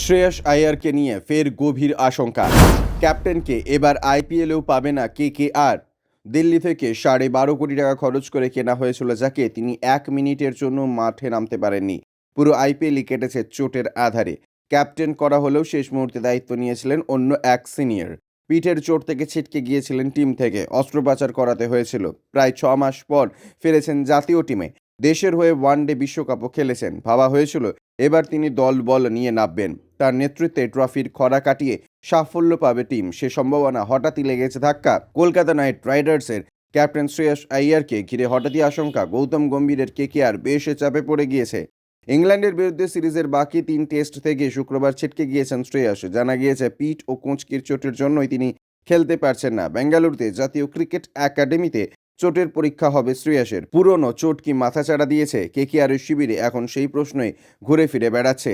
শ্রেয়স আইয়ারকে নিয়ে ফের গভীর আশঙ্কা। ক্যাপ্টেনকে এবার আইপিএলেও পাবে না কেকেআর। দিল্লি থেকে 12.5 কোটি টাকা খরচ করে কেনা হয়েছিল যাকে, তিনি 1 মিনিটের জন্য মাঠে নামতে পারেননি। পুরো আইপিএলই কেটেছে চোটের আধারে। ক্যাপ্টেন করা হলেও শেষ মুহূর্তে দায়িত্ব নিয়েছিলেন অন্য এক সিনিয়র। পিঠের চোট থেকে ছিটকে গিয়েছিলেন টিম থেকে, অস্ত্রোপচার করাতে হয়েছিল। প্রায় 6 মাস পর ফিরেছেন জাতীয় টিমে। দেশের হয়ে ওয়ানডে বিশ্বকাপও খেলেছেন। ভাবা হয়েছিল এবার তিনি দলবল নিয়ে নামবেন, তার নেতৃত্বে ট্রফির খরা কাটিয়ে সাফল্য পাবে টিম। সে সম্ভাবনা হঠাৎই লেগেছে ধাক্কা। কলকাতা নাইট রাইডার্সের ক্যাপ্টেন শ্রেয়স আইয়ারকে ঘিরে হঠাৎই আশঙ্কা। গৌতম গম্ভীরের কেকেআর বেশ চাপে পড়ে গিয়েছে। ইংল্যান্ডের বিরুদ্ধে সিরিজের বাকি 3 টেস্ট থেকে শুক্রবার ছিটকে গিয়েছেন শ্রেয়স। জানা গিয়েছে পিঠ ও কোঁচকির চোটের জন্যই তিনি খেলতে পারছেন না। বেঙ্গালুরুতে জাতীয় ক্রিকেট একাডেমিতে চোটের পরীক্ষা হবে শ্রেয়সের। পুরনো চোট কি মাথাচাড়া দিয়েছে কেকেআরের শিবিরে? এখন সেই প্রশ্নই ঘুরে ফিরে বেড়াচ্ছে।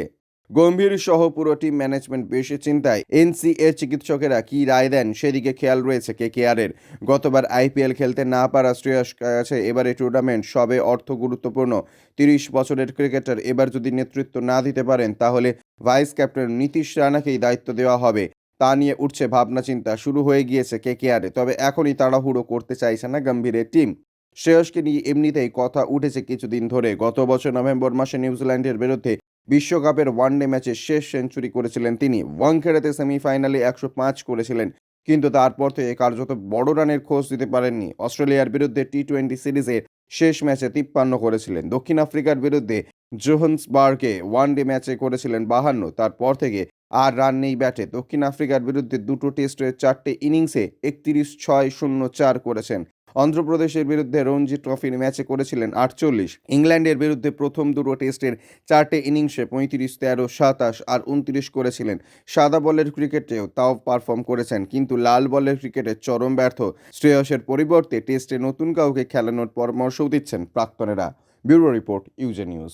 গম্ভীর সহ পুরো টিম ম্যানেজমেন্ট বেশ চিন্তায়। এনসিএর চিকিৎসকেরা কি রায় দেন সেদিকে খেয়াল রয়েছে কেকেআরের। গতবার আইপিএল খেলতে না পারা শ্রেয়স কাছে এবারে টুর্নামেন্ট সবে অর্থ গুরুত্বপূর্ণ। 30 বছরের ক্রিকেটার এবার যদি নেতৃত্ব না দিতে পারেন তাহলে ভাইস ক্যাপ্টেন নীতিশ রানাকেই দায়িত্ব দেওয়া হবে। তা নিয়ে উঠছে ভাবনা চিন্তা। শুরু হয়ে গিয়েছে কেকেআরে, তবে এখনই তাড়াহুড়ো করতে চাইছে না গম্ভীরের টিম। শ্রেয়সকে নিয়ে এমনিতেই কথা উঠেছে কিছুদিন ধরে। গত বছর নভেম্বর মাসে নিউজিল্যান্ডের বিরুদ্ধে বিশ্বকাপের ওয়ানডে ম্যাচে শেষ সেঞ্চুরি করেছিলেন তিনি। ওয়াংখেড়েতে সেমিফাইনালে 105 করেছিলেন, কিন্তু তারপর থেকে কার্যত বড় রানের খোঁজ দিতে পারেননি। অস্ট্রেলিয়ার বিরুদ্ধে টি-20 সিরিজের শেষ ম্যাচে 53 করেছিলেন। দক্ষিণ আফ্রিকার বিরুদ্ধে জোহান্সবার্গে ওয়ানডে ম্যাচে করেছিলেন 52। তারপর থেকে আর রান নেই ব্যাটে। দক্ষিণ আফ্রিকার বিরুদ্ধে 2 টেস্টের 4টে ইনিংসে 31-6-0-4 করেছেন। অন্ধ্রপ্রদেশের বিরুদ্ধে রঞ্জি ট্রফির ম্যাচে করেছিলেন 48। ইংল্যান্ডের বিরুদ্ধে প্রথম 2 টেস্টের 4টে ইনিংসে 35-13-27 আর 29 করেছিলেন। সাদা বলের ক্রিকেটেও তাও পারফর্ম করেছেন, কিন্তু লাল বলের ক্রিকেটে চরম ব্যর্থ। শ্রেয়সের পরিবর্তে টেস্টে নতুন কাউকে খেলানোর পরামর্শও দিচ্ছেন প্রাক্তনেরা। ব্যুরো রিপোর্ট, ইউজে নিউজ।